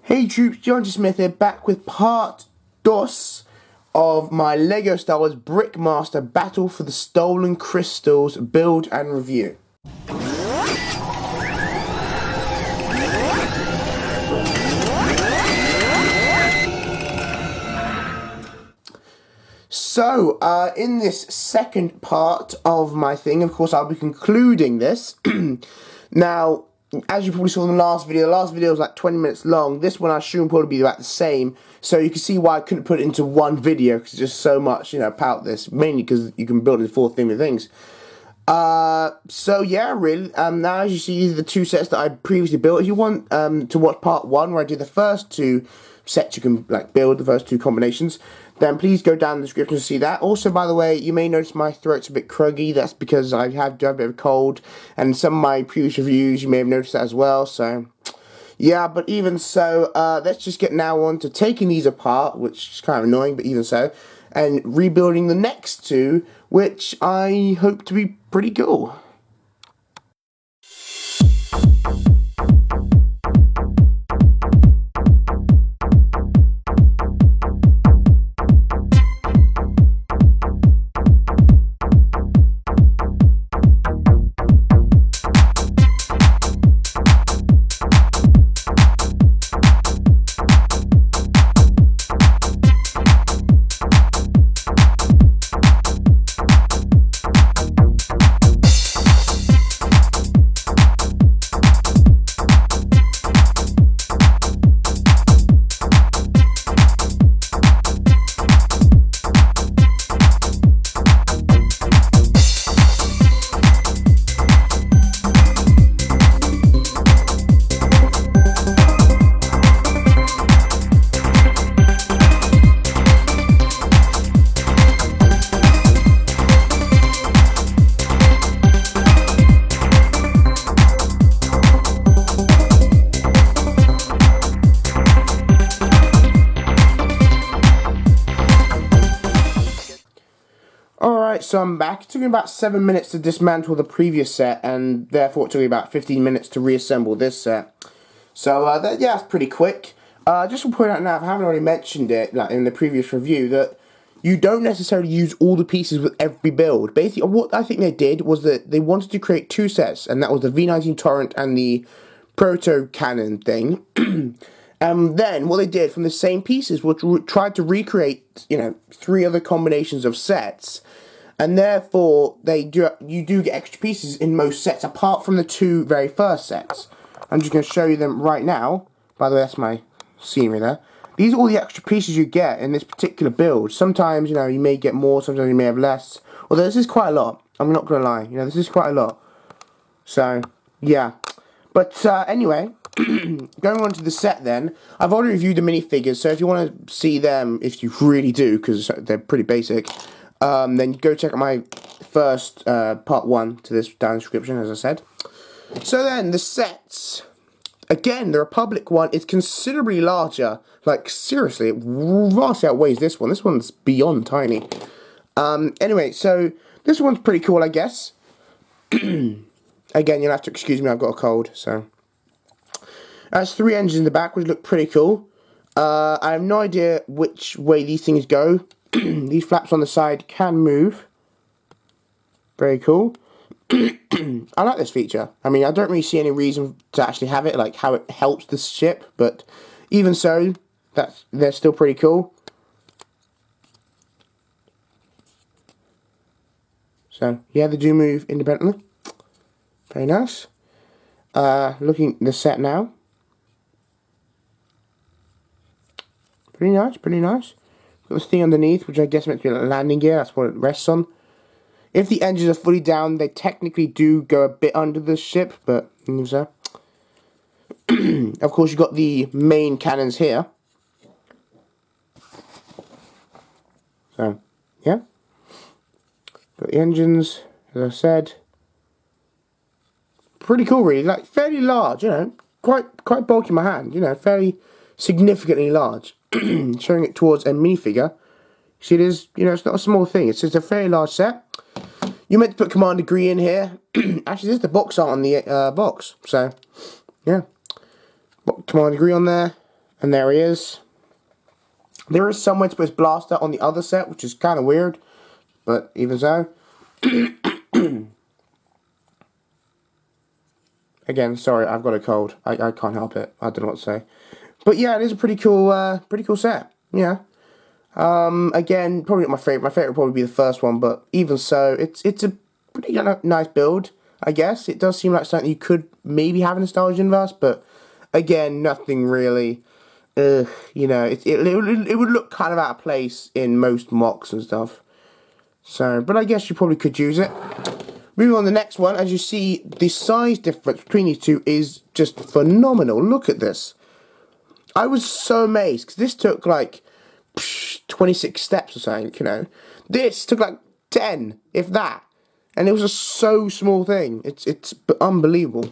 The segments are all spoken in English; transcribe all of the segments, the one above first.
Hey troops, GeneralJSmith here, back with part 2 of my LEGO Star Wars Brickmaster Battle for the Stolen Crystals build and review. So, in this second part of my thing, of course, I'll be concluding this. Now, as you probably saw in the last video was like 20 minutes long. This one I assume will probably be about the same. So you can see why I couldn't put it into one video, because there's just so much, about this. Mainly because you can build into 4 theme things. So yeah, really. Now as you see, these are the 2 sets that I previously built. If you want to watch part 1, where I did the first 2 sets, you can build the first 2 combinations, then please go down in the description to see that. Also, by the way, you may notice my throat's a bit cruggy. That's because I have a bit of a cold, and some of my previous reviews you may have noticed that as well. So yeah, but even so, let's just get now on to taking these apart, which is kind of annoying, but even so, and rebuilding the next 2, which I hope to be pretty cool. Alright, so I'm back. It took me about 7 minutes to dismantle the previous set, and therefore it took me about 15 minutes to reassemble this set. So, yeah, that's pretty quick. Just to point out now, if I haven't already mentioned it in the previous review, that you don't necessarily use all the pieces with every build. Basically, what I think they did was that they wanted to create 2 sets, and that was the V19 Torrent and the Proto-Cannon thing. And then, what they did from the same pieces was tried to recreate, 3 other combinations of sets. And therefore, you do get extra pieces in most sets, apart from the 2 very first sets. I'm just going to show you them right now. By the way, that's my scenery there. These are all the extra pieces you get in this particular build. Sometimes, you may get more, sometimes you may have less. Although this is quite a lot. I'm not going to lie. This is quite a lot. So, yeah. But, anyway, going on to the set then. I've already reviewed the minifigures, so if you want to see them, if you really do, because they're pretty basic, then go check out my first part 1 to this down in the description, as I said. So then, the sets. Again, the Republic one is considerably larger. Like, seriously, it vastly outweighs this one. This one's beyond tiny. Anyway, so this one's pretty cool, I guess. Again, you'll have to excuse me, I've got a cold, so. That's 3 engines in the back, which look pretty cool. I have no idea which way these things go. These flaps on the side can move. Very cool. I like this feature. I mean, I don't really see any reason to actually have it, like how it helps the ship, but even so, they're still pretty cool. So, yeah, they do move independently. Very nice. Looking at the set now. Pretty nice, pretty nice. Got this thing underneath, which I guess meant to be a landing gear. That's what it rests on. If the engines are fully down, they technically do go a bit under the ship, but so. Of course, you've got the main cannons here. So, yeah. Got the engines, as I said. Pretty cool, really. Like, fairly large, quite bulky in my hand, fairly significantly large. Showing it towards a minifigure. See, it is, it's not a small thing. It's just a fairly large set. You meant to put Commander Droid in here. Actually, there's the box art on the box. So, yeah. Commander Droid on there. And there he is. There is somewhere to put his blaster on the other set, which is kind of weird. But even so. Again, sorry, I've got a cold. I can't help it. I don't know what to say. But yeah, it is a pretty cool set. Yeah. Again, probably not my favorite. My favorite would probably be the first one, but even so, it's a pretty nice build, I guess. It does seem like something you could maybe have in the Star Wars universe, but again, nothing really. You know, it would look kind of out of place in most mocks and stuff. So, but I guess you probably could use it. Moving on to the next one, as you see, the size difference between these two is just phenomenal. Look at this. I was so amazed, because this took like 26 steps or something, you know. This took like 10, if that. And it was a so small thing. It's unbelievable.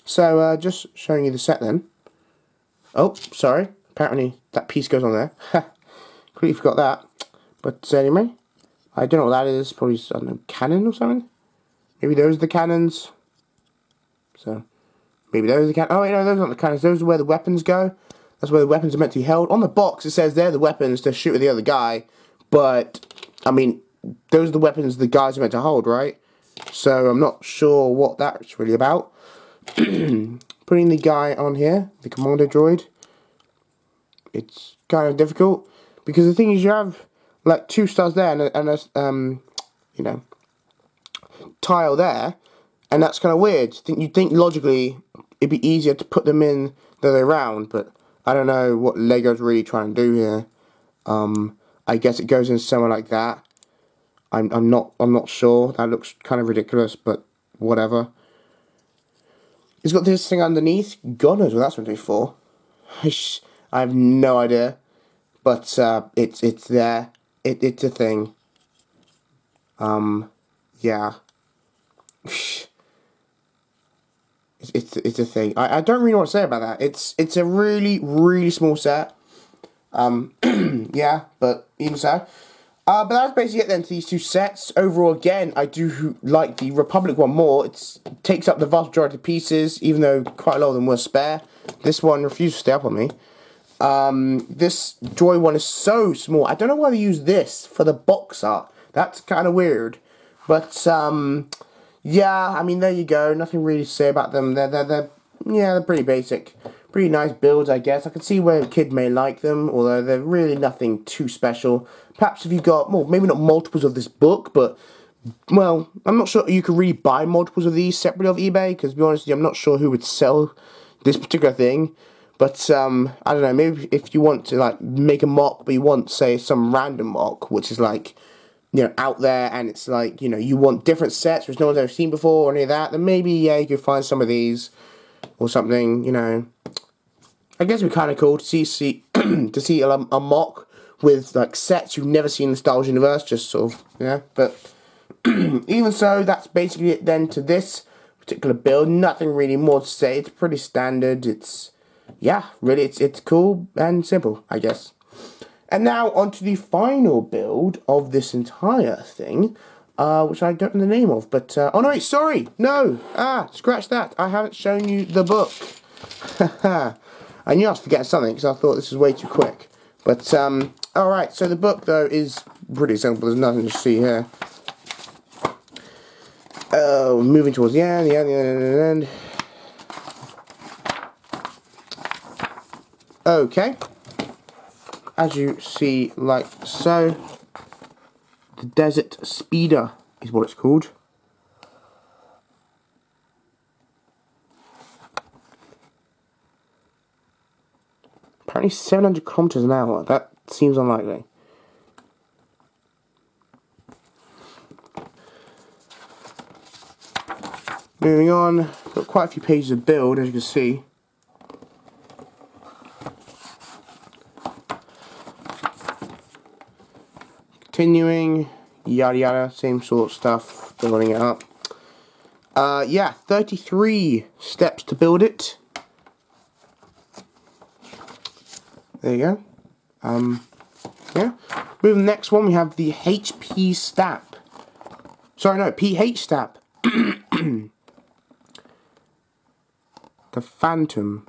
So, just showing you the set then. Oh, sorry. Apparently that piece goes on there. Completely forgot that. But anyway, I don't know what that is. Probably, I don't know, cannon or something? Maybe those are the cannons. So, maybe those are the cannons. Oh, wait, no, those aren't the cannons. Those are where the weapons go. That's where the weapons are meant to be held. On the box, it says they're the weapons to shoot at the other guy. But, I mean, those are the weapons the guys are meant to hold, right? So, I'm not sure what that's really about. Putting the guy on here, the Commando Droid, it's kind of difficult. Because the thing is, you have, like, 2 stars there and a you know, tile there. And that's kind of weird. You'd think logically it'd be easier to put them in the other way around, but I don't know what Lego's really trying to do here. I guess it goes in somewhere like that. I'm not sure. That looks kind of ridiculous, but whatever. It's got this thing underneath. God knows what that's meant to be for. I have no idea, but it's there. It's a thing. Yeah. It's a thing. I don't really know what to say about that. It's a really, really small set. Yeah, but even so. But that's basically it then to these two sets. Overall, again, I do like the Republic one more. It takes up the vast majority of pieces, even though quite a lot of them were spare. This one refused to stay up on me. This Droid one is so small. I don't know why they use this for the box art. That's kind of weird. But, yeah, I mean, there you go. Nothing really to say about them. They're pretty basic. Pretty nice builds, I guess. I can see where a kid may like them, although they're really nothing too special. Perhaps if you've got, well, maybe not multiples of this book, but, well, I'm not sure you could really buy multiples of these separately off eBay, because to be honest with you, I'm not sure who would sell this particular thing. But, I don't know, maybe if you want to, like, make a mock, but you want, say, some random mock, which is, like, you know, out there, and it's like, you know, you want different sets which no one's ever seen before or any of that, then maybe, yeah, you could find some of these or something, you know. I guess it'd be kind of cool to see to see a mock with, like, sets you've never seen in the Star Wars universe, just sort of, yeah. But even so, that's basically it then to this particular build. Nothing really more to say. It's pretty standard. It's, yeah, really, it's cool and simple, I guess. And now on to the final build of this entire thing, which I don't know the name of, but, oh no, wait, sorry, no, scratch that, I haven't shown you the book. I knew I was forgetting something, because I thought this was way too quick. But, alright, so the book, though, is pretty simple, there's nothing to see here. Oh, moving towards the end. Okay. As you see, like so, the Desert Speeder is what it's called. Apparently 700 kilometers an hour. That seems unlikely. Moving on, got quite a few pages of build, as you can see. Continuing, yada yada, same sort of stuff, building it up. Yeah, 33 steps to build it. There you go. Yeah. Moving to the next one, we have the HP Stap. Sorry, no, PH Stap. The Phantom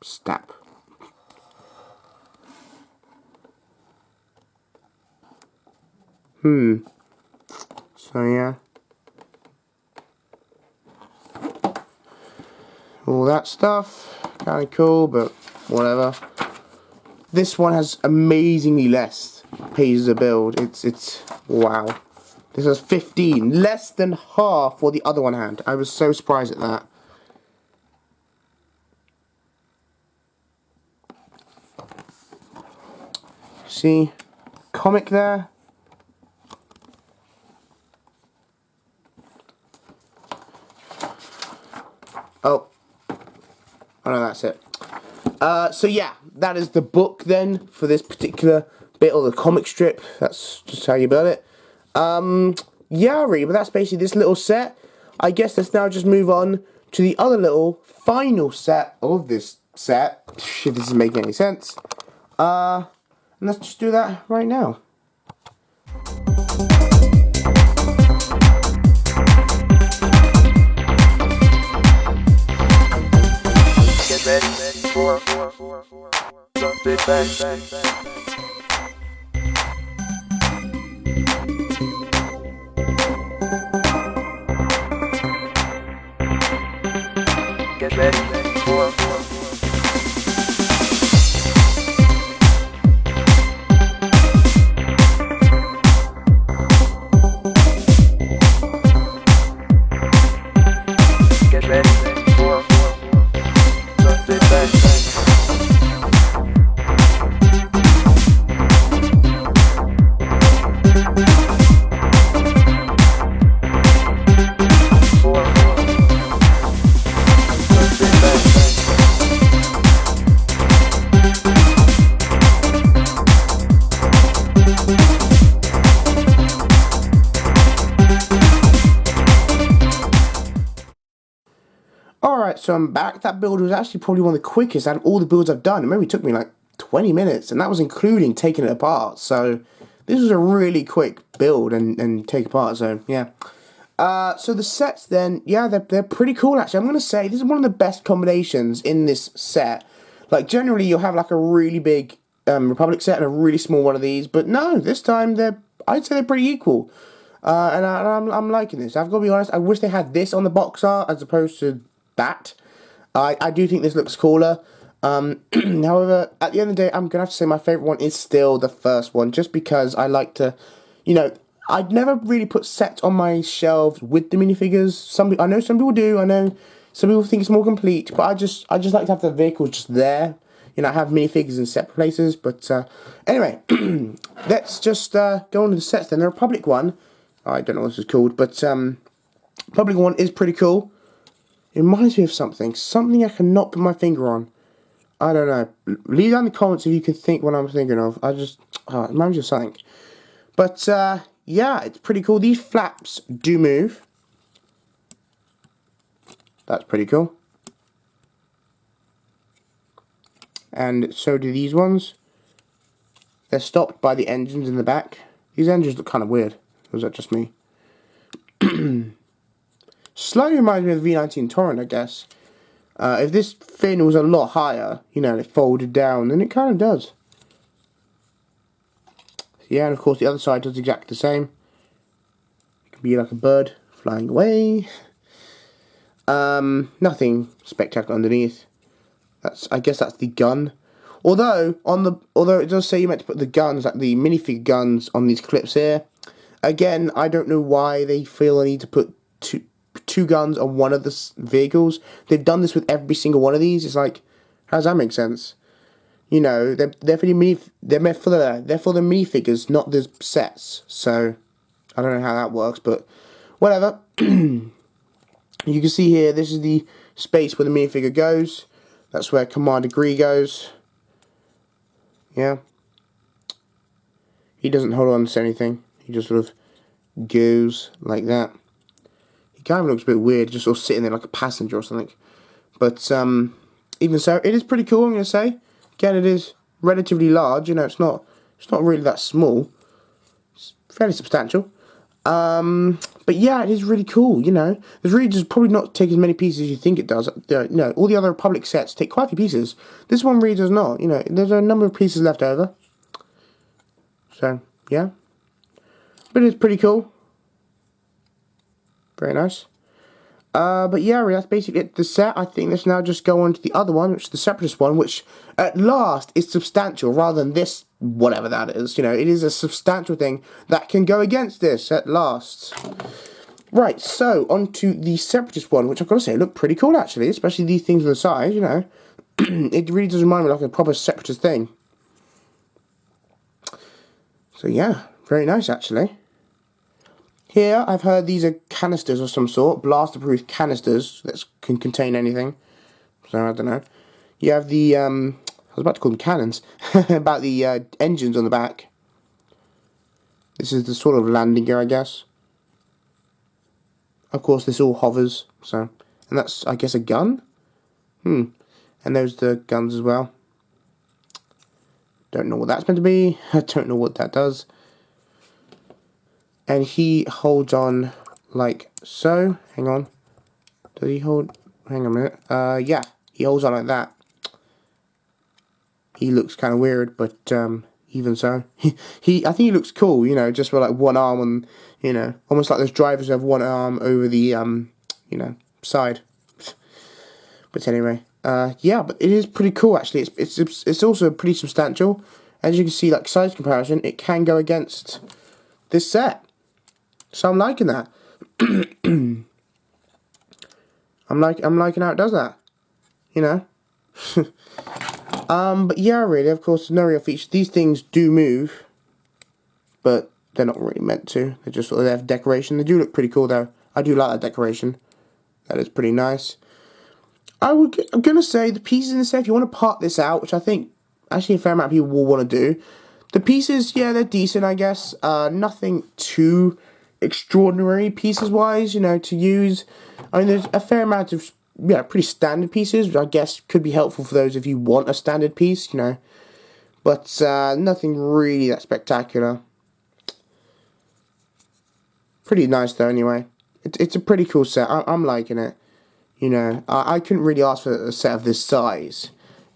Stab. So yeah. All that stuff. Kinda cool, but whatever. This one has amazingly less pages to build. It's wow. This has 15. Less than half what the other one had. I was so surprised at that. See? Comic there. Oh no, that's it. So yeah, that is the book then for this particular bit, or the comic strip. That's just how you build it. Yeah, really, but that's basically this little set. I guess let's now just move on to the other little final set of this set. If this isn't making any sense. And let's just do that right now. Get ready for the Big Bang. Get ready for Get ready for the Big Bang. Alright, so I'm back. That build was actually probably one of the quickest out of all the builds I've done. It maybe took me like 20 minutes, and that was including taking it apart. So this was a really quick build and take apart, so yeah. So the sets then, yeah, they're pretty cool actually. I'm going to say this is one of the best combinations in this set. Like generally you'll have like a really big Republic set and a really small one of these, but no, this time I'd say they're pretty equal. And I'm liking this. I've got to be honest, I wish they had this on the box art as opposed to that. I do think this looks cooler. However, at the end of the day, I'm going to have to say my favourite one is still the first one, just because I like to, you know, I'd never really put sets on my shelves with the minifigures. I know some people do, I know some people think it's more complete, but I just like to have the vehicles just there. You know, I have minifigures in separate places, but anyway, let's just go on to the sets then. The Republic one, I don't know what this is called, but Republic one is pretty cool. It reminds me of something I cannot put my finger on. I don't know. Leave down in the comments if you can think what I'm thinking of. It reminds me of something. But, yeah, it's pretty cool. These flaps do move. That's pretty cool. And so do these ones. They're stopped by the engines in the back. These engines look kind of weird. Or is that just me? Slightly reminds me of the V19 Torrent, I guess. If this fin was a lot higher, you know, it folded down, then it kind of does. Yeah, and of course the other side does exactly the same. It can be like a bird flying away. Nothing spectacular underneath. I guess that's the gun. Although it does say you meant to put the guns, like the minifig guns, on these clips here. Again, I don't know why they feel the need to put two guns on one of the vehicles. They've done this with every single one of these. It's like, how does that make sense? You know, they're for the minifigures, not the sets. So I don't know how that works, but whatever. You can see here, this is the space where the minifigure goes. That's where Commander Droid goes. Yeah. He doesn't hold on to anything. He just sort of goes like that. He kind of looks a bit weird, just sort of sitting there like a passenger or something. But even so, it is pretty cool, I'm going to say. Again, it is relatively large. You know, it's not really that small. It's fairly substantial. But yeah, it is really cool, you know. There's really just probably not take as many pieces as you think it does. You know, all the other Republic sets take quite a few pieces. This one really does not, you know. There's a number of pieces left over. So, yeah. But it's pretty cool. Very nice. But yeah, really, that's basically it. The set, I think let's now just go on to the other one, which is the Separatist one, which at last is substantial rather than this, whatever that is. You know, it is a substantial thing that can go against this at last. Right, so on to the Separatist one, which I've got to say look pretty cool actually, especially these things on the side, you know. It really does remind me of like a proper Separatist thing. So yeah, very nice actually. Here, I've heard these are canisters of some sort, blaster-proof canisters that can contain anything. So, I don't know. You have the, I was about to call them cannons, about the engines on the back. This is the sort of landing gear, I guess. Of course, this all hovers, so, and that's, I guess, a gun? And there's the guns as well. Don't know what that's meant to be. I don't know what that does. And he holds on like so. Hang on. Does he hold? Hang on a minute. Yeah, he holds on like that. He looks kind of weird, but even so, I think he looks cool. You know, just with like one arm on, you know, almost like those drivers who have one arm over the you know, side. But anyway, yeah, but it is pretty cool actually. It's also pretty substantial. As you can see, like size comparison, it can go against this set. So I'm liking that. I'm liking how it does that. You know. But yeah, really, of course, no real feature. These things do move, but they're not really meant to. They're just sort of there for decoration. They do look pretty cool though. I do like that decoration. That is pretty nice. I'm gonna say the pieces in the set, if you want to part this out, which I think actually a fair amount of people will want to do. The pieces, yeah, they're decent, I guess. Nothing too extraordinary pieces wise, you know, to use. I mean, there's a fair amount of, yeah, pretty standard pieces, which I guess could be helpful for those if you want a standard piece, you know. But nothing really that spectacular. Pretty nice though, anyway. It's a pretty cool set. I'm liking it. You know, I couldn't really ask for a set of this size.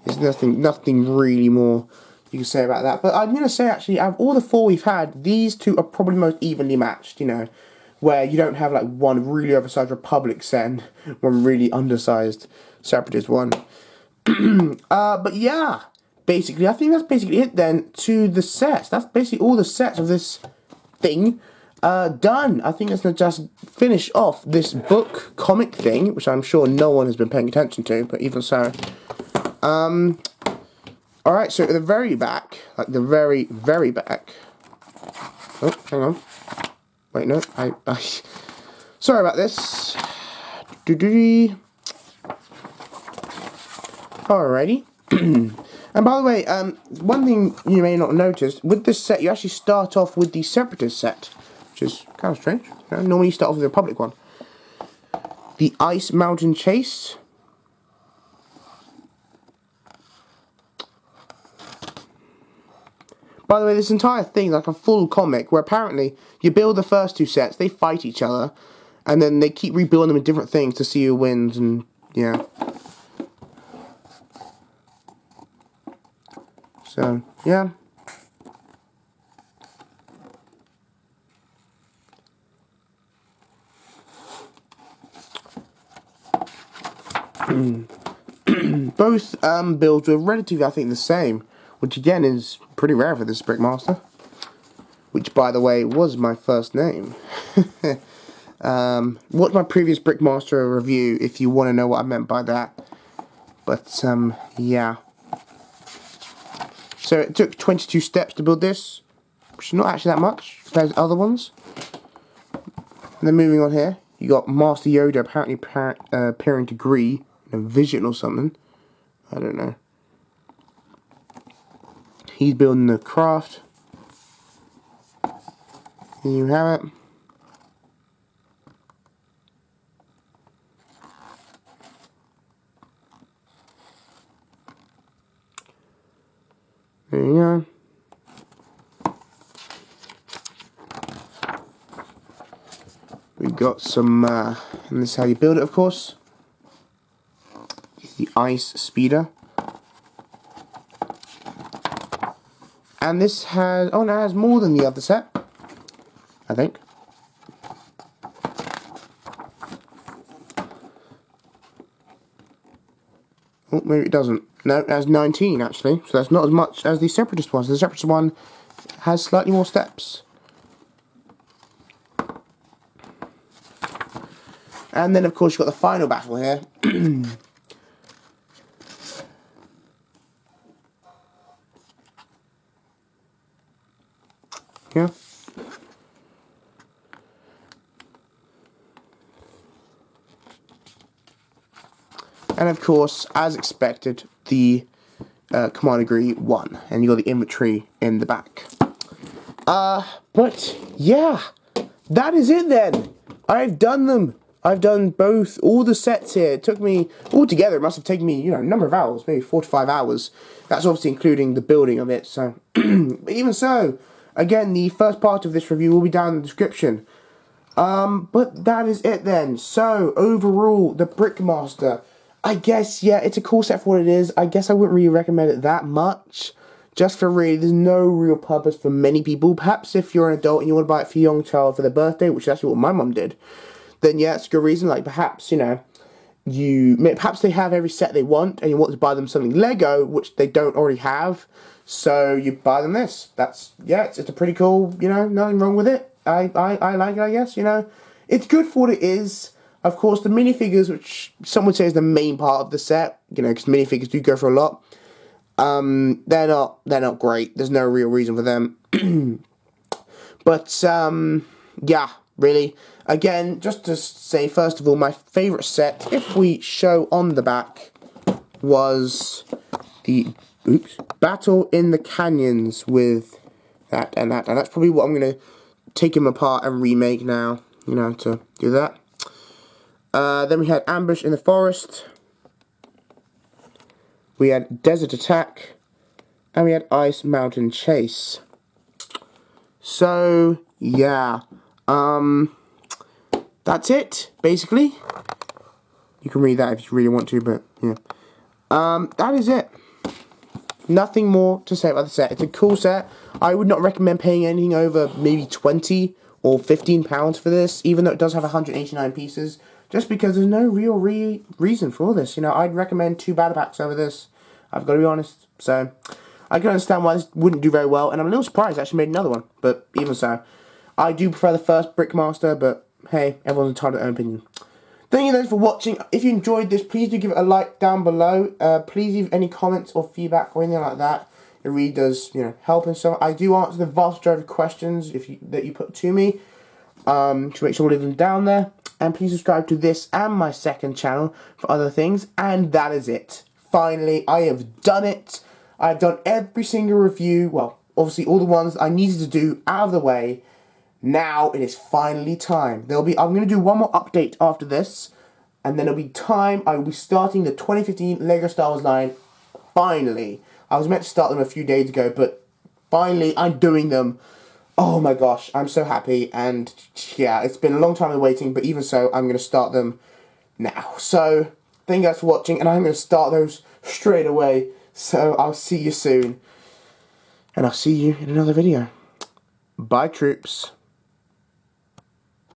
There's nothing really more you can say about that. But I'm going to say, actually, out of all the four we've had, these two are probably most evenly matched, you know, where you don't have, like, one really oversized Republic set and one really undersized Separatist one. But, yeah, basically, I think that's basically it, then, to the sets. That's basically all the sets of this thing done. I think that's going to just finish off this book comic thing, which I'm sure no one has been paying attention to, but even so. Alright, so at the very back, like the very, very back. Oh, hang on. Wait, no, I sorry about this. Alrighty. And by the way, one thing you may not have noticed, with this set, you actually start off with the Separatist set, which is kind of strange. You know, normally you start off with the Republic one. The Ice Mountain Chase. By the way, this entire thing is like a full comic where apparently you build the first two sets, they fight each other, and then they keep rebuilding them with different things to see who wins, and yeah. So, yeah. Both builds were relatively, I think, the same, which again is pretty rare for this Brickmaster. Which, by the way, was my first name. Watch my previous Brickmaster review if you want to know what I meant by that. But, yeah. So it took 22 steps to build this, which is not actually that much compared to other ones. And then moving on here, you got Master Yoda apparently appearing to agree in a vision or something. I don't know. He's building the craft. Here you have it. There you go. got some, and this is how you build it, of course. The ice speeder. And this has, oh no, it has more than the other set, I think. Oh, maybe it doesn't. No, it has 19 actually, so that's not as much as the Separatist one. So the Separatist one has slightly more steps. And then of course you've got the final battle here. Yeah. And of course, as expected, the Commando Droid won, and you got the inventory in the back. But yeah, that is it then. I've done them. I've done both, all the sets here. It took me, altogether, it must have taken me, you know, a number of hours, maybe 4 to 5 hours. That's obviously including the building of it, so. But even so, again, the first part of this review will be down in the description. But that is it then. So, overall, the Brickmaster, I guess, yeah, it's a cool set for what it is. I guess I wouldn't really recommend it that much. Just for really, there's no real purpose for many people. Perhaps if you're an adult and you want to buy it for your young child for their birthday, which is actually what my mum did, then yeah, it's a good reason. Like, perhaps, you know, perhaps they have every set they want, and you want to buy them something Lego, which they don't already have, so you buy them this. That's, yeah, it's a pretty cool, you know, nothing wrong with it. I like it, I guess, you know. It's good for what it is. Of course, the minifigures, which some would say is the main part of the set, you know, because minifigures do go for a lot. They're not great. There's no real reason for them. But, yeah, really. Again, just to say, first of all, my favourite set, if we show on the back, was the Battle in the Canyons with that and that. And that's probably what I'm going to take him apart and remake now, you know, to do that. Then we had Ambush in the Forest. We had Desert Attack. And we had Ice Mountain Chase. So, yeah. That's it, basically. You can read that if you really want to, but, yeah. That is it. Nothing more to say about the set. It's a cool set. I would not recommend paying anything over maybe 20 or 15 pounds for this, even though it does have 189 pieces, just because there's no real reason for this. You know, I'd recommend 2 battle packs over this. I've got to be honest. So, I can understand why this wouldn't do very well, and I'm a little surprised I actually made another one, but even so. I do prefer the first Brickmaster, but hey, everyone's entitled to their own opinion. Thank you guys for watching. If you enjoyed this, please do give it a like down below. Please leave any comments or feedback or anything like that. It really does, you know, help and so. I do answer the vast majority of questions that you put to me. To make sure to leave them down there. And please subscribe to this and my second channel for other things. And that is it. Finally, I have done it. I've done every single review. Well, obviously all the ones I needed to do out of the way. Now it is finally time. I'm going to do one more update after this, and then it'll be time. I will be starting the 2015 LEGO Star Wars line. Finally, I was meant to start them a few days ago, but finally I'm doing them. Oh my gosh, I'm so happy, and yeah, it's been a long time in waiting, but even so, I'm going to start them now. So thank you guys for watching, and I'm going to start those straight away. So I'll see you soon, and I'll see you in another video. Bye, troops.